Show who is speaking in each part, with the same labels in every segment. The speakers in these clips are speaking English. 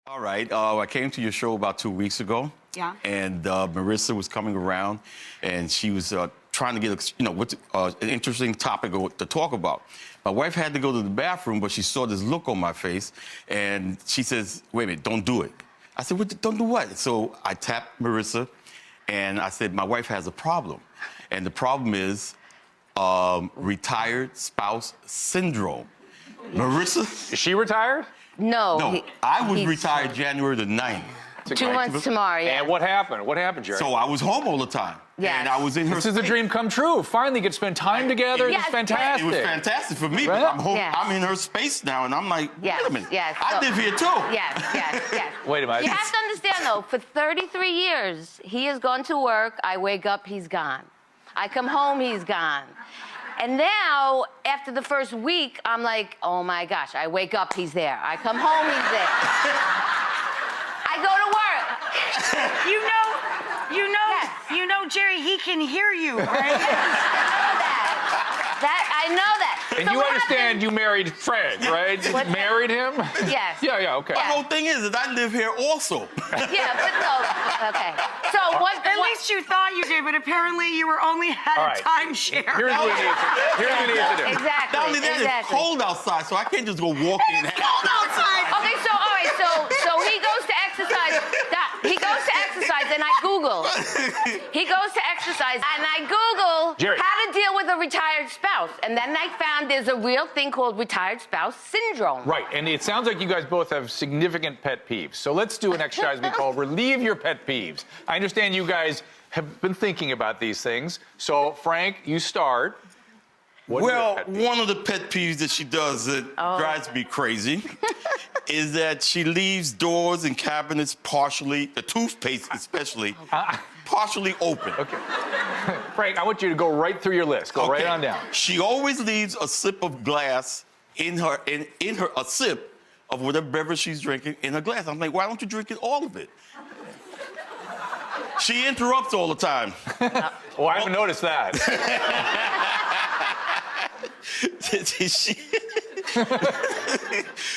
Speaker 1: All right. I came to your show about 2 weeks ago.
Speaker 2: Yeah.
Speaker 1: And Marissa was coming around, and she was trying to get, what's an interesting topic to talk about. My wife had to go to the bathroom, but she saw this look on my face, and she says, "Wait a minute, don't do it." I said, "Don't do what?" So I tapped Marissa, and I said, "My wife has a problem, and the problem is retired spouse syndrome." Marissa?
Speaker 3: Is she retired?
Speaker 1: No, I was retired January the 9th.
Speaker 4: 2 months tomorrow, yeah.
Speaker 3: And what happened? What happened, Jerry?
Speaker 1: So I was home all the time.
Speaker 4: Yes.
Speaker 1: And I was in her
Speaker 3: This is a dream come true. Finally get to spend time together.
Speaker 4: Yes,
Speaker 3: It's fantastic.
Speaker 1: It was fantastic for me,
Speaker 3: Right?
Speaker 1: but I'm home.
Speaker 4: Yes.
Speaker 1: I'm in her space now, and I'm like,
Speaker 4: Yes,
Speaker 1: wait a minute.
Speaker 4: yes.
Speaker 1: I live here too.
Speaker 4: Yes.
Speaker 3: Wait a minute.
Speaker 4: You have to understand, though, for 33 years, he has gone to work. I wake up, he's gone. I come home, he's gone. And now, after the first week, I'm like, oh my gosh, I wake up, he's there. I come home, he's there. I go to work.
Speaker 2: You know, Jerry, he can hear you, right?
Speaker 4: I know that.
Speaker 3: And
Speaker 4: So
Speaker 3: you
Speaker 4: what
Speaker 3: understand
Speaker 4: happened-
Speaker 3: you married Fred, right? You
Speaker 4: What's that?
Speaker 3: married him?
Speaker 4: Yes.
Speaker 3: Yeah, okay.
Speaker 1: The whole thing is that I live here also.
Speaker 4: Yeah, but no. Okay. So
Speaker 2: At least you thought you did, but apparently you were only at
Speaker 3: All
Speaker 2: a
Speaker 3: right.
Speaker 2: timeshare.
Speaker 3: Here's what it is. Here's what it is to do.
Speaker 4: Exactly.
Speaker 1: Not only that, it's cold outside, so I can't just go walking.
Speaker 2: It's cold outside.
Speaker 4: Okay, so all right, so he goes to exercise. He goes to exercise, and I Google. He goes to exercise, and I Google
Speaker 3: Jerry.
Speaker 4: how to deal with a retired spouse, and then I found there's a real thing called retired spouse syndrome.
Speaker 3: Right, and it sounds like you guys both have significant pet peeves. So let's do an exercise we call Relieve Your Pet Peeves. I understand you guys have been thinking about these things. So, Frank, you start. What are your
Speaker 1: Well,
Speaker 3: pet peeves?
Speaker 1: one of the pet peeves that she does that drives me crazy is that she leaves doors and cabinets partially, the toothpaste especially, partially open.
Speaker 3: Okay. Frank, I want you to go right through your list. Go right on down.
Speaker 1: She always leaves a sip of glass in her a sip of whatever beverage she's drinking in her glass. I'm like, why don't you drink it all of it? She interrupts all the time.
Speaker 3: Oh, I haven't noticed that.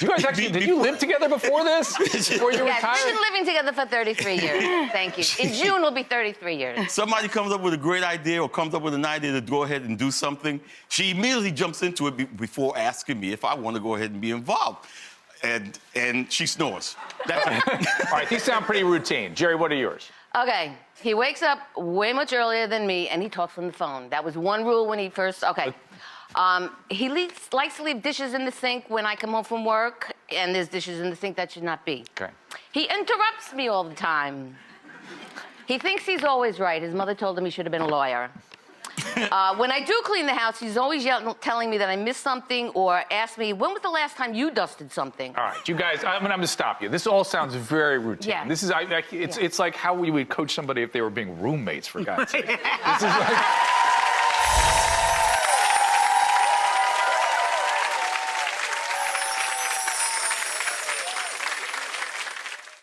Speaker 3: You guys actually, did you live together before this? Before you
Speaker 4: Yes,
Speaker 3: retired?
Speaker 4: we've been living together for 33 years. Thank you. In June will be 33 years.
Speaker 1: Somebody comes up with a great idea or comes up with an idea to go ahead and do something, she immediately jumps into it before asking me if I want to go ahead and be involved. And she snores. That's it.
Speaker 3: All right, these sound pretty routine. Jerry, what are yours?
Speaker 4: Okay, he wakes up way much earlier than me, and he talks on the phone. That was one rule when he first, okay. He likes to leave dishes in the sink when I come home from work, and there's dishes in the sink that should not be.
Speaker 3: Okay.
Speaker 4: He interrupts me all the time. He thinks he's always right. His mother told him he should have been a lawyer. When I do clean the house, he's always telling me that I missed something or asks me, when was the last time you dusted something?
Speaker 3: All right, you guys, I'm going to stop you. This all sounds very routine.
Speaker 4: Yeah.
Speaker 3: This is, it's like how we would coach somebody if they were being roommates, for God's sake. This is like...